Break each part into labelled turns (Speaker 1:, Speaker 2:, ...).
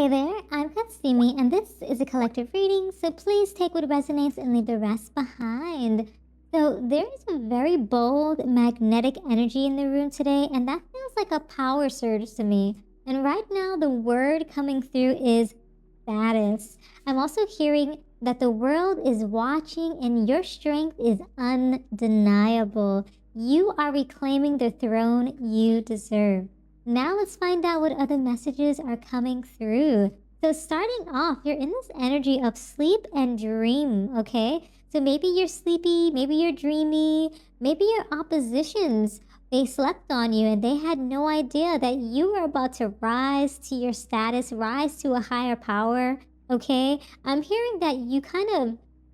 Speaker 1: Hey there, I'm Katsumi, and this is a collective reading, so please take what resonates and leave the rest behind. So, there is a very bold, magnetic energy in the room today, and that feels like a power surge to me. And right now, the word coming through is status. I'm also hearing that the world is watching, and your strength is undeniable. You are reclaiming the throne you deserve. Now let's find out what other messages are coming through. So starting off, you're in this energy of sleep and dream, okay? So maybe you're sleepy, maybe you're dreamy, maybe your oppositions, they slept on you and they had no idea that you were about to rise to your status, rise to a higher power, okay? I'm hearing that you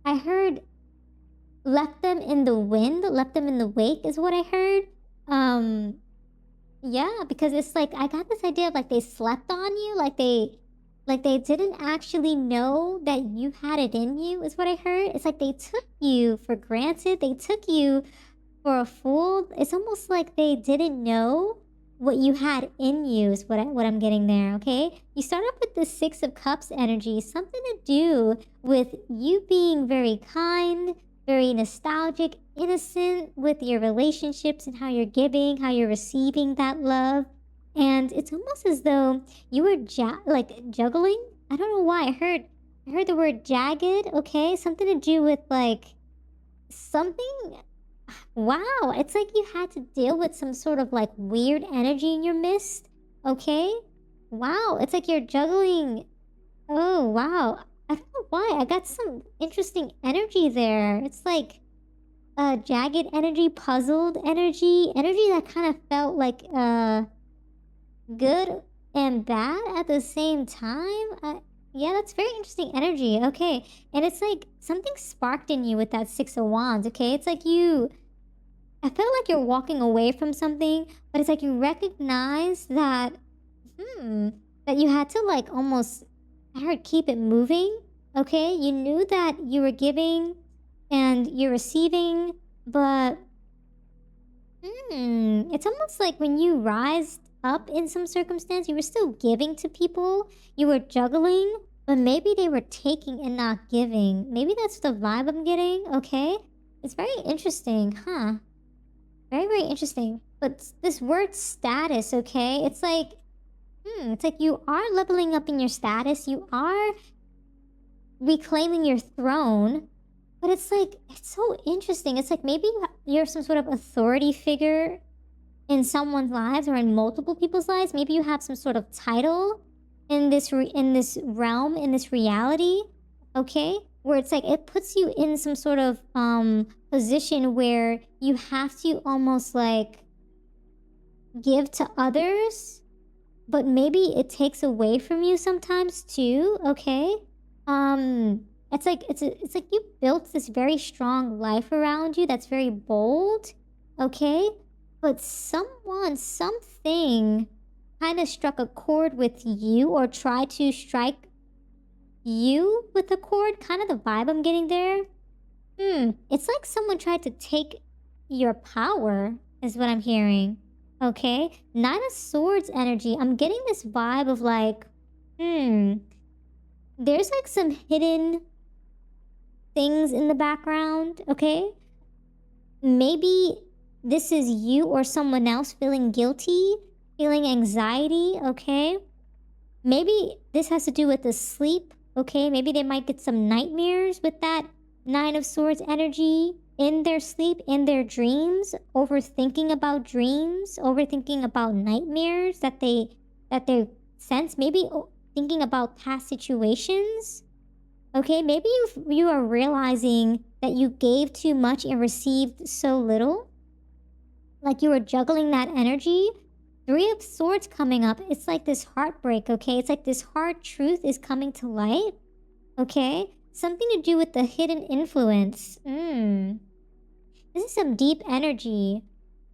Speaker 1: I heard left them in the wind, left them in the wake is what I heard. Yeah, because it's like I got this idea of like they slept on you, like they didn't actually know that you had it in you is what I heard. It's like they took you for granted. They took you for a fool. It's almost like they didn't know what you had in you is what I'm getting there, okay? You start off with the 6 of Cups energy, something to do with you being very kind, very nostalgic, innocent with your relationships and how you're giving, how you're receiving that love. And it's almost as though you were juggling. I don't know why. I heard the word jagged, okay? Something to do with like something. Wow, it's like you had to deal with some sort of like weird energy in your midst, okay? Wow, it's like you're juggling. Oh, wow. I don't know why. I got some interesting energy there. It's like jagged energy, puzzled energy that kind of felt like good and bad at the same time. Yeah, that's very interesting energy. Okay, and it's like something sparked in you with that 6 of Wands. Okay, it's like I felt like you're walking away from something, but it's like you recognize that that you had to like almost, I heard, keep it moving. Okay, you knew that you were giving and you're receiving, but it's almost like when you rise up in some circumstance, you were still giving to people, you were juggling, but maybe they were taking and not giving. Maybe that's the vibe I'm getting, okay? It's very interesting, huh? Very, very interesting. But this word status, okay? It's like you are leveling up in your status, you are reclaiming your throne, but it's like, it's so interesting. It's like maybe you're some sort of authority figure in someone's lives or in multiple people's lives. Maybe you have some sort of title in this realm, in this reality, okay? Where it's like it puts you in some sort of position where you have to almost like give to others, but maybe it takes away from you sometimes too, okay? It's like it's like you built this very strong life around you that's very bold, okay? But something kind of struck a chord with you or tried to strike you with a chord, kind of the vibe I'm getting there. It's like someone tried to take your power is what I'm hearing, okay? 9 of Swords energy. I'm getting this vibe of like, there's like some hidden things in the background, okay? Maybe this is you or someone else feeling guilty, feeling anxiety, okay? Maybe this has to do with the sleep, okay? Maybe they might get some nightmares with that 9 of Swords energy in their sleep, in their dreams, overthinking about dreams, overthinking about nightmares that they sense, maybe thinking about past situations. Okay, maybe you are realizing that you gave too much and received so little. Like you were juggling that energy. 3 of Swords coming up. It's like this heartbreak, okay? It's like this hard truth is coming to light, okay? Something to do with the hidden influence. This is some deep energy.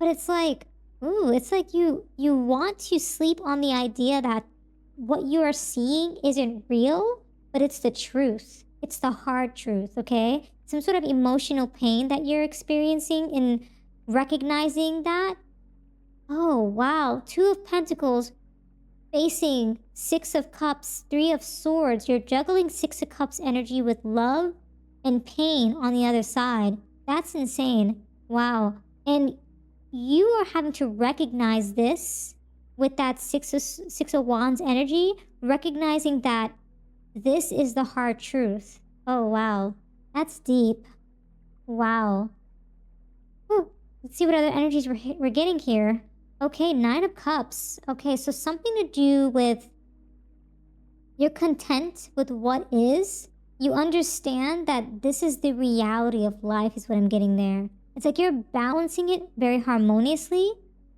Speaker 1: But it's like, it's like you want to sleep on the idea that what you are seeing isn't real, but it's the truth. It's the hard truth, okay? Some sort of emotional pain that you're experiencing in recognizing that. Oh, wow. 2 of Pentacles. facing Six of Cups, Three of Swords. You're juggling Six of Cups energy with love and pain on the other side. That's insane. Wow. And you are having to recognize this with that Six of Wands energy, recognizing that this is the hard truth. Oh, wow. That's deep. Wow. Whew. Let's see what other energies we're getting here. Okay, Nine of Cups. Okay, so something to do with you're content with what is. You understand that this is the reality of life is what I'm getting there. It's like you're balancing it very harmoniously.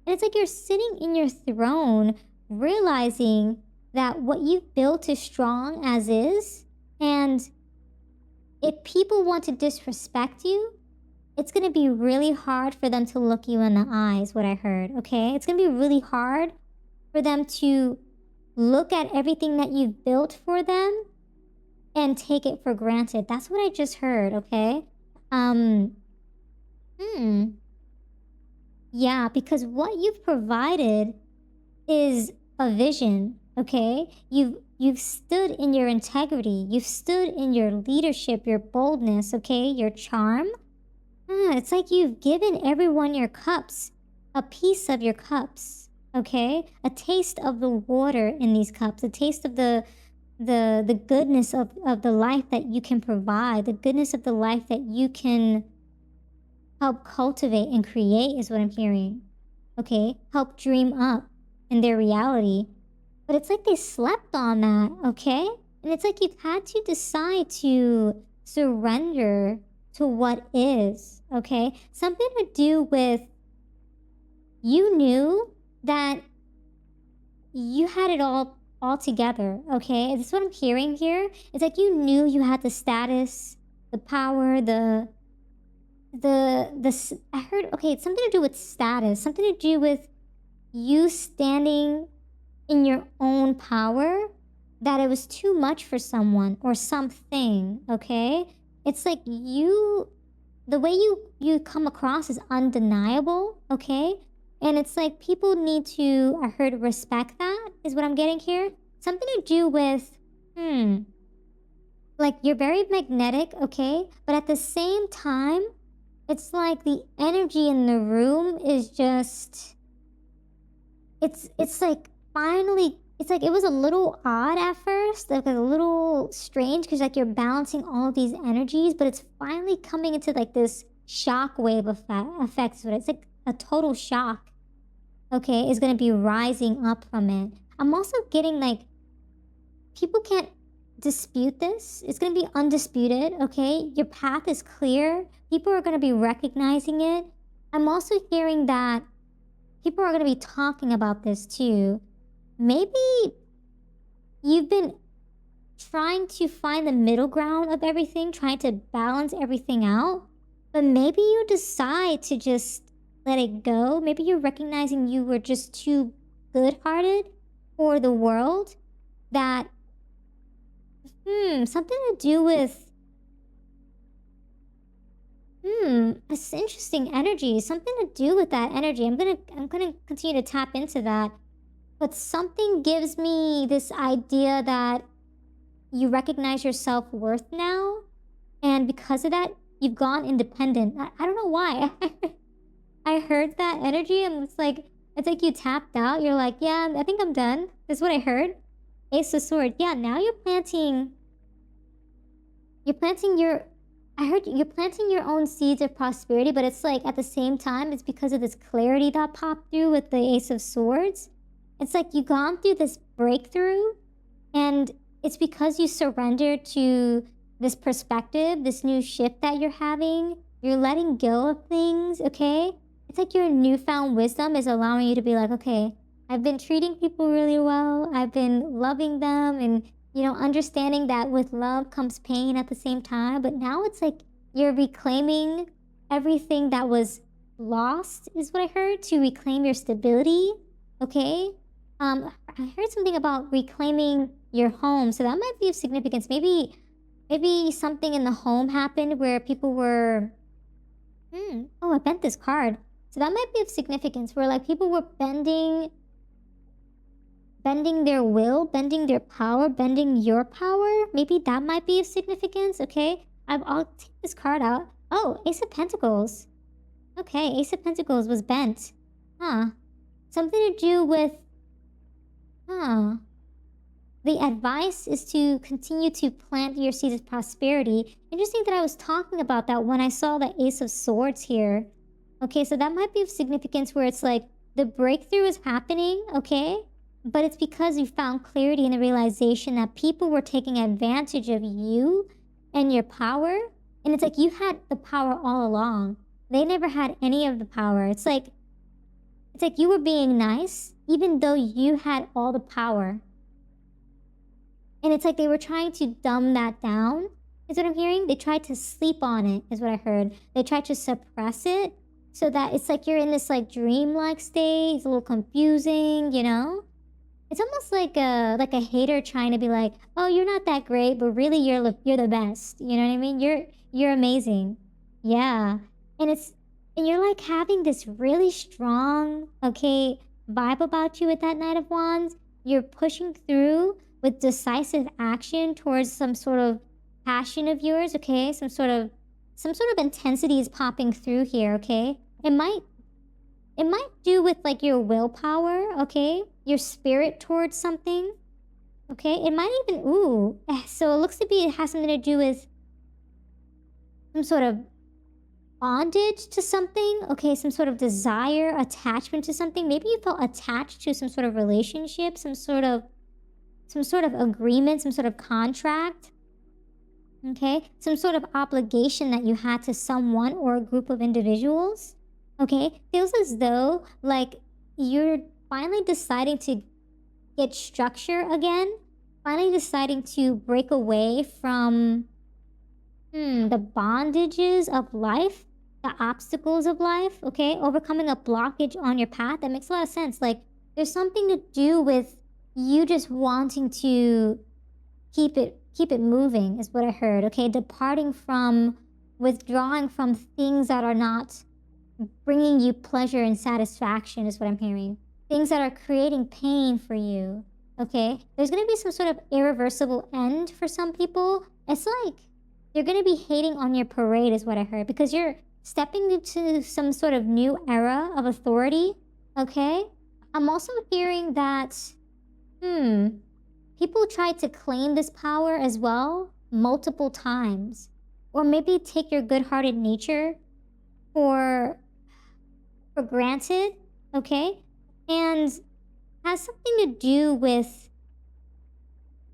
Speaker 1: And it's like you're sitting in your throne realizing that what you've built is strong as is. And if people want to disrespect you, it's going to be really hard for them to look you in the eyes, what I heard, okay? It's going to be really hard for them to look at everything that you've built for them and take it for granted. That's what I just heard, okay? Yeah, because what you've provided is a vision, okay? You've stood in your integrity. You've stood in your leadership, your boldness, okay? Your charm. It's like you've given everyone your cups, a piece of your cups, okay? A taste of the water in these cups, a taste of the goodness of the life that you can provide, the goodness of the life that you can help cultivate and create is what I'm hearing, okay? Help dream up in their reality. But it's like they slept on that, okay? And it's like you've had to decide to surrender to what is, okay? Something to do with you knew that you had it all together, okay? This is what I'm hearing here. It's like you knew you had the status, the power, I heard, okay, it's something to do with status, something to do with you standing in your own power, that it was too much for someone or something, okay? It's like the way you come across is undeniable, okay? And it's like people need to, I heard, respect that is what I'm getting here. Something to do with, like you're very magnetic, okay? But at the same time, it's like the energy in the room is just, it's like finally, it's like it was a little odd at first, like a little strange, because like you're balancing all of these energies, but it's finally coming into like this shock wave effect. So it's like a total shock, okay, is going to be rising up from it. I'm also getting like people can't dispute this. It's going to be undisputed, okay? Your path is clear. People are going to be recognizing it. I'm also hearing that people are going to be talking about this too. Maybe you've been trying to find the middle ground of everything, trying to balance everything out, but maybe you decide to just let it go. Maybe you're recognizing you were just too good-hearted for the world, that something to do with it's interesting energy, something to do with that energy. I'm gonna continue to tap into that. But something gives me this idea that you recognize your self-worth now. And because of that, you've gone independent. I don't know why. I heard that energy and it's like you tapped out. You're like, yeah, I think I'm done. This is what I heard. Ace of Swords. Yeah, now you're planting your own seeds of prosperity, but it's like at the same time, it's because of this clarity that popped through with the Ace of Swords. It's like you've gone through this breakthrough, and it's because you surrendered to this perspective, this new shift that you're having. You're letting go of things, okay? It's like your newfound wisdom is allowing you to be like, okay, I've been treating people really well. I've been loving them and, understanding that with love comes pain at the same time. But now it's like you're reclaiming everything that was lost, is what I heard, to reclaim your stability, okay? I heard something about reclaiming your home, so that might be of significance. Maybe something in the home happened where people were, I bent this card. So that might be of significance, where like people were bending bending their will, bending their power, bending your power. Maybe that might be of significance, okay? I'll take this card out. Oh, Ace of Pentacles. Okay, Ace of Pentacles was bent. Huh. Something to do with... Huh. The advice is to continue to plant your seeds of prosperity. Interesting that I was talking about that when I saw the Ace of Swords here. Okay, so that might be of significance where it's like the breakthrough is happening, okay? But it's because you found clarity in the realization that people were taking advantage of you and your power. And it's like you had the power all along. They never had any of the power. It's like you were being nice even though you had all the power. And it's like they were trying to dumb that down, is what I'm hearing. They tried to sleep on it, is what I heard. They tried to suppress it so that it's like you're in this like dreamlike state. It's a little confusing, you know? It's almost like a hater trying to be like, oh, you're not that great, but really you're the best. You know what I mean? You're amazing. Yeah. And you're like having this really strong, okay, vibe about you with that Knight of Wands. You're pushing through with decisive action towards some sort of passion of yours, okay? Some sort of intensity is popping through here, okay? It might do with like your willpower, okay? Your spirit towards something, okay? It might even, so it looks to be it has something to do with some sort of bondage to something, okay? Some sort of desire, attachment to something. Maybe you felt attached to some sort of relationship, some sort of agreement, some sort of contract, okay? Some sort of obligation that you had to someone or a group of individuals, okay? Feels as though like you're finally deciding to get structure again, finally deciding to break away from the bondages of life, the obstacles of life, okay? Overcoming a blockage on your path. That makes a lot of sense. Like there's something to do with you just wanting to keep it moving is what I heard, okay? Withdrawing from things that are not bringing you pleasure and satisfaction is what I'm hearing. Things that are creating pain for you, okay? There's going to be some sort of irreversible end for some people. It's like you're going to be hating on your parade is what I heard, because you're stepping into some sort of new era of authority, okay? I'm also hearing that people try to claim this power as well multiple times, or maybe take your good-hearted nature for granted, okay? And has something to do with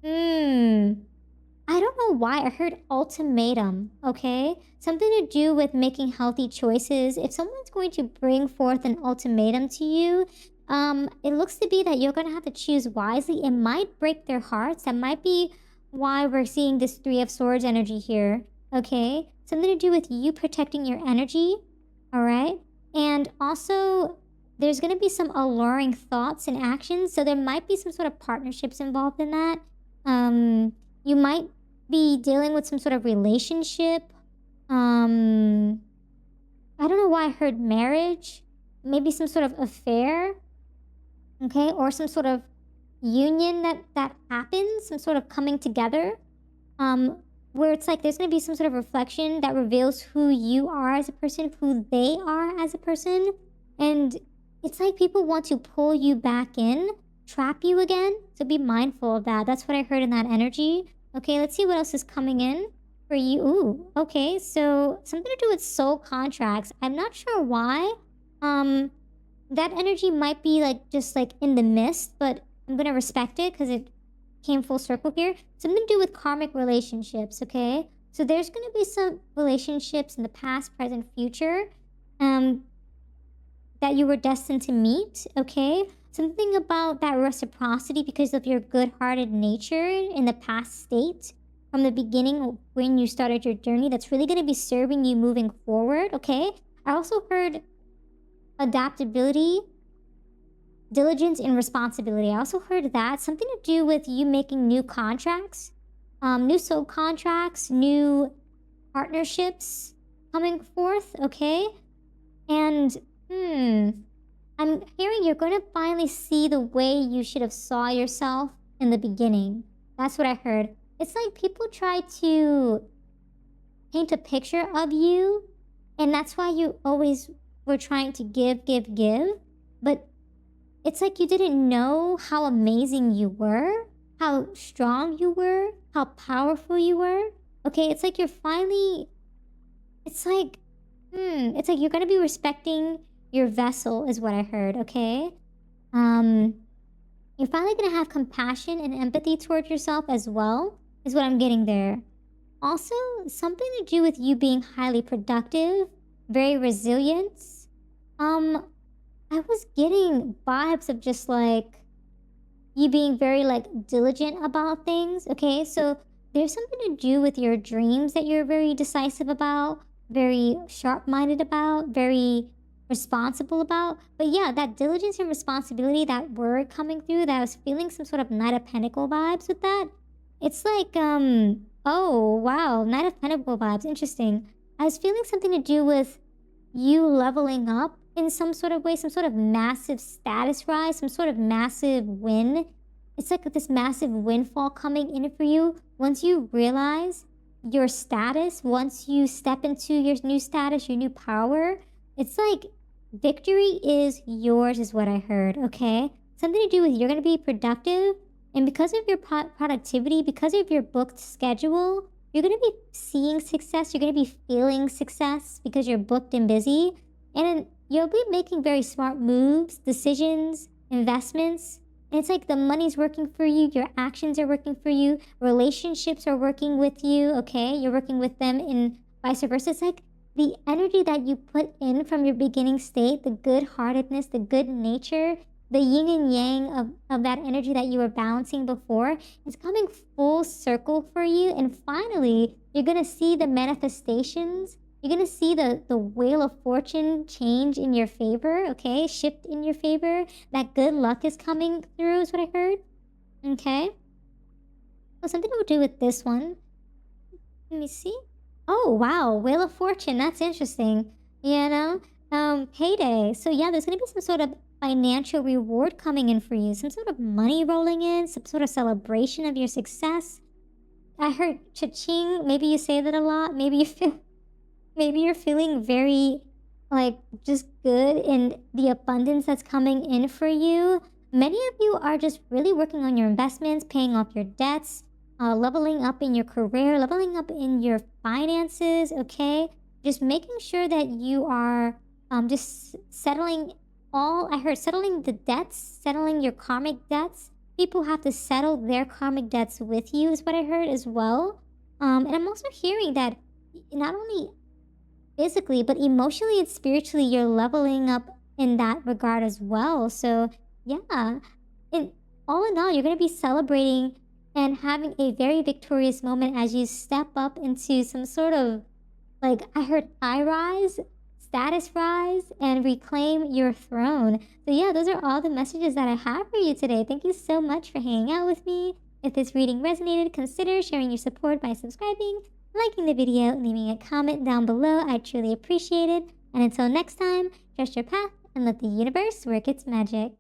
Speaker 1: I don't know why I heard ultimatum, okay? Something to do with making healthy choices. If someone's going to bring forth an ultimatum to you, it looks to be that you're going to have to choose wisely. It might break their hearts. That might be why we're seeing this Three of Swords energy here, okay? Something to do with you protecting your energy, all right? And also, there's going to be some alluring thoughts and actions, so there might be some sort of partnerships involved in that. You might be dealing with some sort of relationship. I don't know why I heard marriage. Maybe some sort of affair, okay? Or some sort of union that happens, some sort of coming together, where it's like there's going to be some sort of reflection that reveals who you are as a person, who they are as a person. And it's like people want to pull you back in, trap you again. So be mindful of that. That's what I heard in that energy. Okay, let's see what else is coming in for you. Ooh, okay, so something to do with soul contracts. I'm not sure why. That energy might be like just like in the mist, but I'm gonna respect it because it came full circle here. Something to do with karmic relationships, okay? So there's gonna be some relationships in the past, present, future, that you were destined to meet, okay? Something about that reciprocity because of your good-hearted nature in the past state from the beginning when you started your journey, that's really going to be serving you moving forward, okay? I also heard adaptability, diligence, and responsibility. I also heard that. Something to do with you making new contracts, new soul contracts, new partnerships coming forth, okay? And, I'm hearing you're going to finally see the way you should have saw yourself in the beginning. That's what I heard. It's like people try to paint a picture of you, and that's why you always were trying to give. But it's like you didn't know how amazing you were, how strong you were, how powerful you were. Okay, it's like you're finally, it's like you're gonna be respecting your vessel is what I heard, okay? You're finally gonna have compassion and empathy towards yourself as well, is what I'm getting there. Also, something to do with you being highly productive, very resilient. I was getting vibes of just like you being very like diligent about things, okay? So there's something to do with your dreams that you're very decisive about, very sharp-minded about, very responsible about. But yeah, that diligence and responsibility, that word coming through, that I was feeling some sort of Knight of Pentacle vibes with that. It's like, oh, wow, Knight of Pentacle vibes, interesting. I was feeling something to do with you leveling up in some sort of way, some sort of massive status rise, some sort of massive win. It's like this massive windfall coming in for you once you realize your status, once you step into your new status, your new power. It's like victory is yours is what I heard, okay? Something to do with you're going to be productive, and because of your productivity, because of your booked schedule, you're going to be seeing success, you're going to be feeling success because you're booked and busy, and you'll be making very smart moves, decisions, investments. And it's like the money's working for you, your actions are working for you, relationships are working with you, okay? You're working with them and vice versa. It's like the energy that you put in from your beginning state, the good-heartedness, the good nature, the yin and yang of that energy that you were balancing before, it's coming full circle for you. And finally, you're going to see the manifestations. You're going to see the wheel of fortune change in your favor, okay? Shift in your favor. That good luck is coming through is what I heard, okay? Well, something to do with this one. Let me see. Oh, wow. Wheel of Fortune. That's interesting. You know? Payday. So, yeah, there's going to be some sort of financial reward coming in for you. Some sort of money rolling in. Some sort of celebration of your success. I heard cha-ching. Maybe you say that a lot. Maybe you're feeling very, like, just good in the abundance that's coming in for you. Many of you are just really working on your investments, paying off your debts, leveling up in your career, leveling up in your finances, okay? Just making sure that you are just settling settling the debts, settling your karmic debts. People have to settle their karmic debts with you is what I heard as well. And I'm also hearing that not only physically, but emotionally and spiritually, you're leveling up in that regard as well. So, yeah, in all, you're going to be celebrating and having a very victorious moment as you step up into some sort of, like, I heard high rise, status rise, and reclaim your throne. So, yeah, those are all the messages that I have for you today. Thank you so much for hanging out with me. If this reading resonated, consider sharing your support by subscribing, liking the video, and leaving a comment down below. I truly appreciate it. And until next time, trust your path and let the universe work its magic.